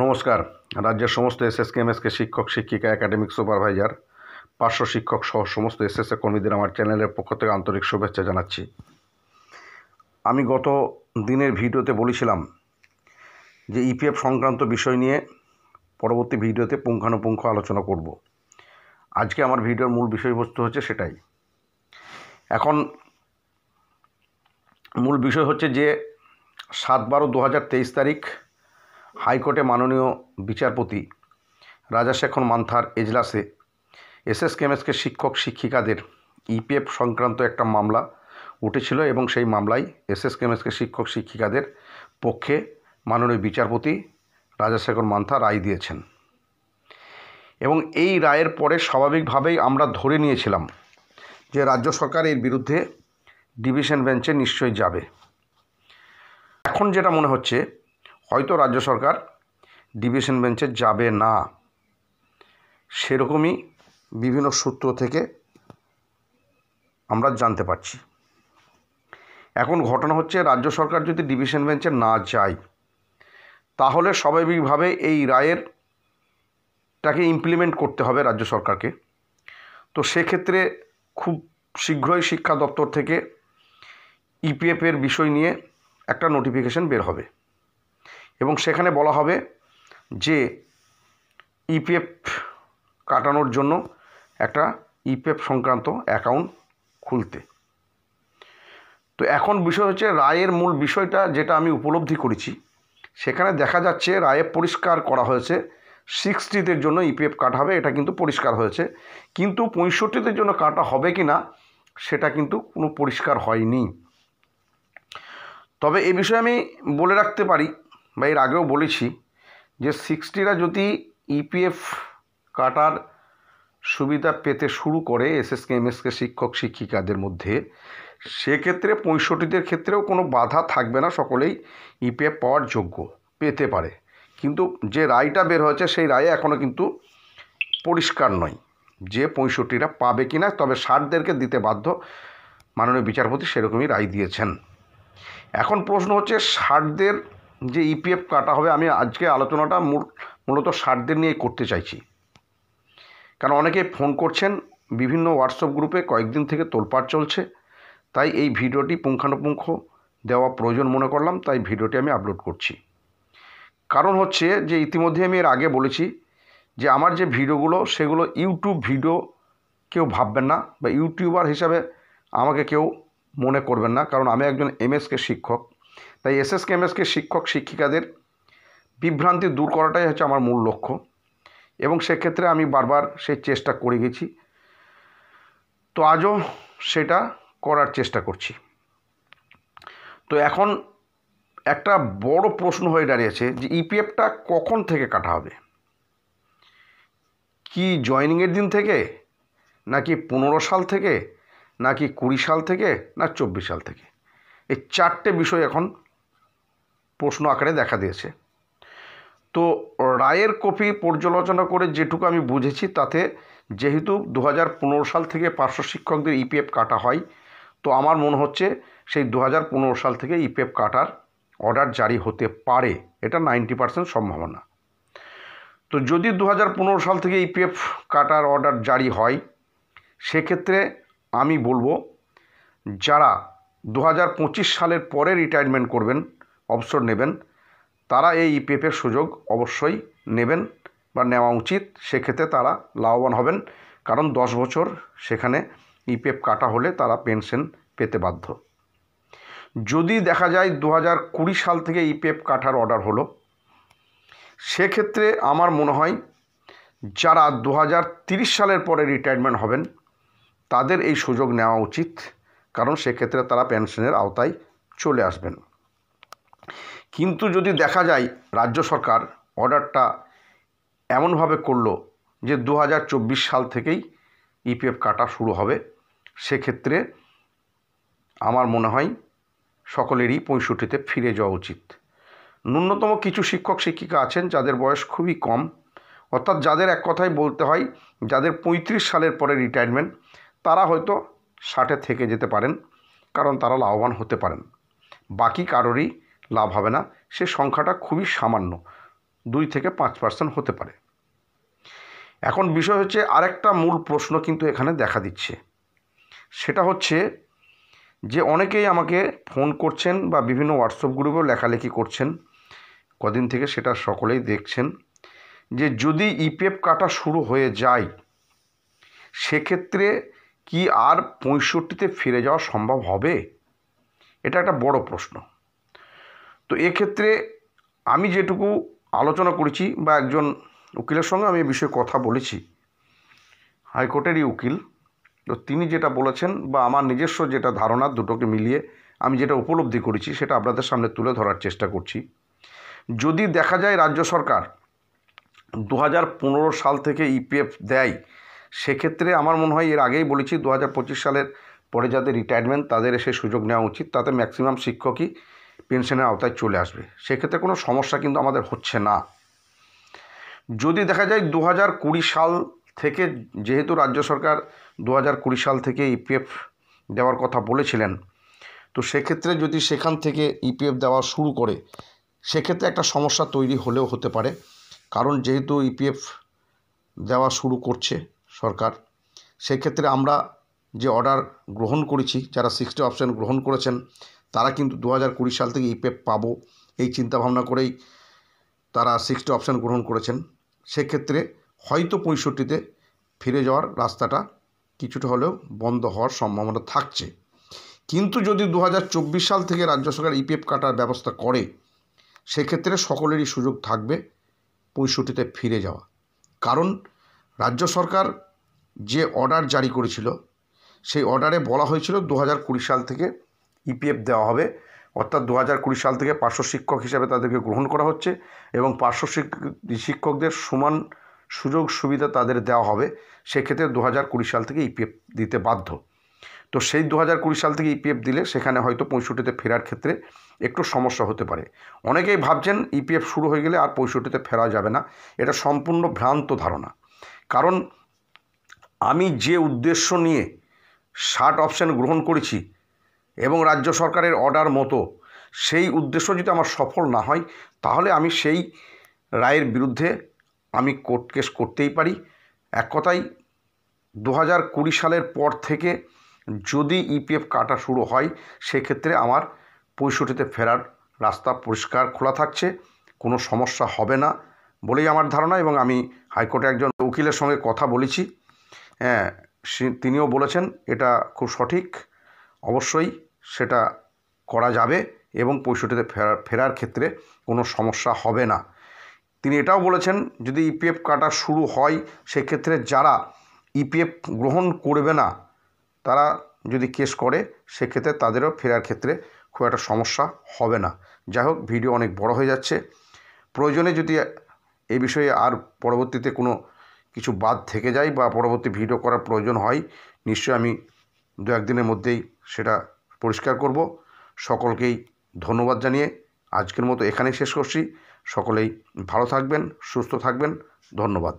নমস্কার। রাজ্যের সমস্ত এসএসকেএমএসকে শিক্ষক শিক্ষিকা একাডেমিক সুপারভাইজার পার্শ্ব শিক্ষক সহ সমস্ত এসএসএ কর্মীদের আমার চ্যানেলের পক্ষ থেকে আন্তরিক শুভেচ্ছা জানাচ্ছি। আমি গত দিনের ভিডিওতে বলেছিলাম যে ইপিএফ সংক্রান্ত বিষয় নিয়ে পরবর্তী ভিডিওতে পুঙ্খানুপুঙ্খ আলোচনা করব। আজকে আমার ভিডিওর মূল বিষয়বস্তু হচ্ছে সেটাই। এখন মূল বিষয় হচ্ছে যে 7/12/2023 তারিখ হাইকোর্টে মাননীয় বিচারপতি রাজাশেখর মান্থার এজলাসে এসএসকেএমএসকে শিক্ষক শিক্ষিকাদের ইপিএফ সংক্রান্ত একটা মামলা উঠেছিল এবং সেই মামলায় এসএসকেএমএসকে শিক্ষক শিক্ষিকাদের পক্ষে মাননীয় বিচারপতি রাজাশেখর মান্থা রায় দিয়েছেন এবং এই রায়ের পরে স্বাভাবিকভাবেই আমরা ধরে নিয়েছিলাম যে রাজ্য সরকার এর বিরুদ্ধে ডিভিশন বেঞ্চে নিশ্চয়ই যাবে। এখন যেটা মনে হচ্ছে হয়তো রাজ্য সরকার ডিভিশন বেঞ্চে যাবে না, সেরকমই বিভিন্ন সূত্র থেকে আমরা জানতে পারছি। এখন ঘটনা হচ্ছে রাজ্য সরকার যদি ডিভিশন বেঞ্চে না যায় তাহলে স্বাভাবিকভাবে এই রায়েরটাকে ইমপ্লিমেন্ট করতে হবে রাজ্য সরকারকে। তো সেক্ষেত্রে খুব শীঘ্রই শিক্ষা দপ্তর থেকে ইপিএফের বিষয় নিয়ে একটা নোটিফিকেশন বের হবে এবং সেখানে বলা হবে যে ইপিএফ কাটানোর জন্য একটা ইপিএফ সংক্রান্ত অ্যাকাউন্ট খুলতে। তো এখন বিষয় হচ্ছে রায়ের মূল বিষয়টা যেটা আমি উপলব্ধি করেছি, সেখানে দেখা যাচ্ছে রায়ে পরিষ্কার করা হয়েছে 60দের জন্য ইপিএফ কাটা হবে, এটা কিন্তু পরিষ্কার হয়েছে, কিন্তু 65দের জন্য কাটা হবে কি না সেটা কিন্তু কোনো পরিষ্কার হয়নি। তবে এই বিষয়ে আমি বলে রাখতে পারি বা এর আগেও বলেছি যে 60রা যদি ইপিএফ কাটার সুবিধা পেতে শুরু করে এসএসকেএমএসকে শিক্ষক শিক্ষিকাদের মধ্যে, সেক্ষেত্রে 65দের ক্ষেত্রেও কোনো বাধা থাকবে না, সকলেই ইপিএফ পাওয়ার যোগ্য পেতে পারে। কিন্তু যে রায়টা বের হয়েছে সেই রায়ে এখনও কিন্তু পরিষ্কার নয় যে 65রা পাবে কি না, তবে 60দেরকে দিতে বাধ্য মাননীয় বিচারপতি সেরকমই রায় দিয়েছেন। এখন প্রশ্ন হচ্ছে 60দের যে ইপিএফ কাটা হবে, আমি আজকে আলোচনাটা মূলত 60দের নিয়েই করতে চাইছি, কারণ অনেকে ফোন করছেন, বিভিন্ন হোয়াটসঅ্যাপ গ্রুপে কয়েকদিন থেকে তোলপাড় চলছে, তাই এই ভিডিওটি পুঙ্খানুপুঙ্খ দেওয়া প্রয়োজন মনে করলাম, তাই ভিডিওটি আমি আপলোড করছি। কারণ হচ্ছে যে ইতিমধ্যে আমি এর আগে বলেছি যে আমার যে ভিডিওগুলো সেগুলো ইউটিউব ভিডিও কেউ ভাববেন না বা ইউটিউবার হিসাবে আমাকে কেউ মনে করবেন না, কারণ আমি একজন এমএসকে শিক্ষক। তাই এসএসকেএমএসকে শিক্ষক শিক্ষিকাদের বিভ্রান্তি দূর করাটাই হচ্ছে আমার মূল লক্ষ্য এবং সেক্ষেত্রে আমি বারবার সেই চেষ্টা করে গেছি, তো আজও সেটা করার চেষ্টা করছি। তো এখন একটা বড় প্রশ্ন হয়ে দাঁড়িয়েছে যে ইপিএফটা কখন থেকে কাটা হবে, কি জয়েনিংয়ের দিন থেকে, নাকি 15 সাল থেকে, নাকি 20 সাল থেকে, না 24 সাল থেকে? এই 4টে বিষয় এখন প্রশ্ন আকারে দেখা দিয়েছে। তো রায়ের কপি পর্যালোচনা করে যেটুকু আমি বুঝেছি তাতে যেহেতু 2015 সাল থেকে পার্শ্ব শিক্ষকদের ইপিএফ কাটা হয়, তো আমার মনে হচ্ছে সেই 2015 সাল থেকে ইপিএফ কাটার অর্ডার জারি হতে পারে, এটা 90% সম্ভাবনা। তো যদি 2015 সাল থেকে ইপিএফ কাটার অর্ডার জারি হয়, সেক্ষেত্রে আমি বলবো যারা 2025 সালের পরে রিটায়ারমেন্ট করবেন, অবসর নেবেন, তারা এই ইপিএফের সুযোগ অবশ্যই নেবেন বা নেওয়া উচিত। সেক্ষেত্রে তারা লাভবান হবেন, কারণ 10 বছর সেখানে ইপিএফ কাটা হলে তারা পেনশন পেতে বাধ্য। যদি দেখা যায় 2020 সাল থেকে ইপিএফ কাটার অর্ডার হলো, সেক্ষেত্রে আমার মনে হয় যারা 2030 সালের পরে রিটায়ারমেন্ট হবেন তাদের এই সুযোগ নেওয়া উচিত, কারণ সেক্ষেত্রে তারা পেনশনের আওতায় চলে আসবেন। কিন্তু যদি দেখা যায় রাজ্য সরকার অর্ডারটা এমনভাবে করলো যে 2024 সাল থেকেই ইপিএফ কাটা শুরু হবে, সেক্ষেত্রে আমার মনে হয় সকলেরই 65তে ফিরে যাওয়া উচিত। ন্যূনতম কিছু শিক্ষক শিক্ষিকা আছেন যাদের বয়স খুবই কম, অর্থাৎ যাদের এক কথায় বলতে হয় যাদের 35 সালের পরে রিটায়ারমেন্ট, তারা হয়তো 60-এ থেকে যেতে পারেন, কারণ তারা লাভবান হতে পারেন। বাকি কারোরই লাভ হবে না, সে সংখ্যাটা খুবই সামান্য। 2 থেকে 5% হতে পারে। এখন বিষয় হচ্ছে আরেকটা মূল প্রশ্ন কিন্তু এখানে দেখা দিচ্ছে, সেটা হচ্ছে যে অনেকেই আমাকে ফোন করছেন বা বিভিন্ন হোয়াটসঅ্যাপ গ্রুপেও লেখালেখি করছেন, কদিন থেকে সেটা সকলেই দেখছেন, যে যদি ইপিএফ কাটা শুরু হয়ে যায় সেক্ষেত্রে কি আর 65-তে ফিরে যাওয়া সম্ভব হবে? এটা একটা বড় প্রশ্ন। তো এক্ষেত্রে আমি যেটুকু আলোচনা করেছি বা একজন উকিলের সঙ্গে আমি এ বিষয়ে কথা বলেছি, হাইকোর্টেরই উকিল, তো তিনি যেটা বলেছেন বা আমার নিজস্ব যেটা ধারণা, দুটোকে মিলিয়ে আমি যেটা উপলব্ধি করেছি সেটা আপনাদের সামনে তুলে ধরার চেষ্টা করছি। যদি দেখা যায় রাজ্য সরকার 2015 সাল থেকে ইপিএফ দেয়, সেক্ষেত্রে আমার মনে হয়, এর আগেই বলেছি, 2025 সালের পরে যাদের রিটায়ারমেন্ট তাদের এসে সুযোগ নেওয়া উচিত, তাতে ম্যাক্সিমাম শিক্ষকই পেনশনের আওতায় চলে আসবে। সেক্ষেত্রে কোনো সমস্যা কিন্তু আমাদের হচ্ছে না। যদি দেখা যায় 2020 সাল থেকে, যেহেতু রাজ্য সরকার 2020 সাল থেকে ইপিএফ দেওয়ার কথা বলেছিলেন, তো সেক্ষেত্রে যদি সেখান থেকে ইপিএফ দেওয়া শুরু করে সেক্ষেত্রে একটা সমস্যা তৈরি হলেও হতে পারে। কারণ যেহেতু ইপিএফ দেওয়া শুরু করছে সরকার, সেক্ষেত্রে আমরা যে অর্ডার গ্রহণ করেছি, যারা 60 অপশন গ্রহণ করেছেন তারা কিন্তু 2020 সাল থেকে ইপিএফ পাবো এই চিন্তাভাবনা করেই তারা 60 অপশন গ্রহণ করেছেন। সেক্ষেত্রে হয়তো 65-তে ফিরে যাওয়ার রাস্তাটা কিছুটা হলেও বন্ধ হওয়ার সম্ভাবনা থাকছে। কিন্তু যদি 2024 সাল থেকে রাজ্য সরকার ইপিএফ কাটার ব্যবস্থা করে সেক্ষেত্রে সকলেরই সুযোগ থাকবে 65-তে ফিরে যাওয়া। কারণ রাজ্য সরকার যে অর্ডার জারি করেছিল সেই অর্ডারে বলা হয়েছিল 2020 সাল থেকে ইপিএফ দেওয়া হবে, অর্থাৎ 2020 সাল থেকে পার্শ্ব শিক্ষক হিসাবে তাদেরকে গ্রহণ করা হচ্ছে এবং পার্শ্ব শিক্ষকদের সমান সুযোগ সুবিধা তাদের দেওয়া হবে। সেক্ষেত্রে 2020 সাল থেকে ইপিএফ দিতে বাধ্য। তো সেই 2020 সাল থেকে ইপিএফ দিলে সেখানে হয়তো 65-তে ফেরার ক্ষেত্রে একটু সমস্যা হতে পারে। অনেকেই ভাবছেন ইপিএফ শুরু হয়ে গেলে আর 65-তে ফেরা যাবে না। এটা সম্পূর্ণ ভ্রান্ত ধারণা। কারণ আমি যে উদ্দেশ্য নিয়ে 60 অপশন গ্রহণ করেছি এবং রাজ্য সরকারের অর্ডার মতো সেই উদ্দেশ্য যদি আমার সফল না হয়, তাহলে আমি সেই রায়ের বিরুদ্ধে আমি কোর্ট কেস করতেই পারি। এক কথায় 2020 সালের পর থেকে যদি ইপিএফ কাটা শুরু হয় সেক্ষেত্রে আমার 65-তে ফেরার রাস্তা পরিষ্কার খোলা থাকছে, কোনো সমস্যা হবে না বলেই আমার ধারণা। এবং আমি হাইকোর্টে একজন উকিলের সঙ্গে কথা বলেছি, হ্যাঁ, তিনিও বলেছেন এটা খুব সঠিক, অবশ্যই সেটা করা যাবে এবং 65-তে ফেরার ক্ষেত্রে কোনো সমস্যা হবে না। তিনি এটাও বলেছেন যদি ইপিএফ কাটা শুরু হয় সেক্ষেত্রে যারা ইপিএফ গ্রহণ করবে না তারা যদি কেস করে সেক্ষেত্রে তাদেরও ফেরার ক্ষেত্রে খুব একটা সমস্যা হবে না। যাই হোক, ভিডিও অনেক বড় হয়ে যাচ্ছে। প্রয়োজনে যদি এই বিষয়ে আর পরবর্তীতে কোনো কিছু বাদ থেকে যায় বা পরবর্তী ভিডিও করার প্রয়োজন হয়, নিশ্চয়ই আমি 2-1 দিনের মধ্যেই সেটা পরিষ্কার করব। সকলকেই ধন্যবাদ জানিয়ে আজকের মতো এখানেই শেষ করছি। সকলেই ভালো থাকবেন, সুস্থ থাকবেন। ধন্যবাদ।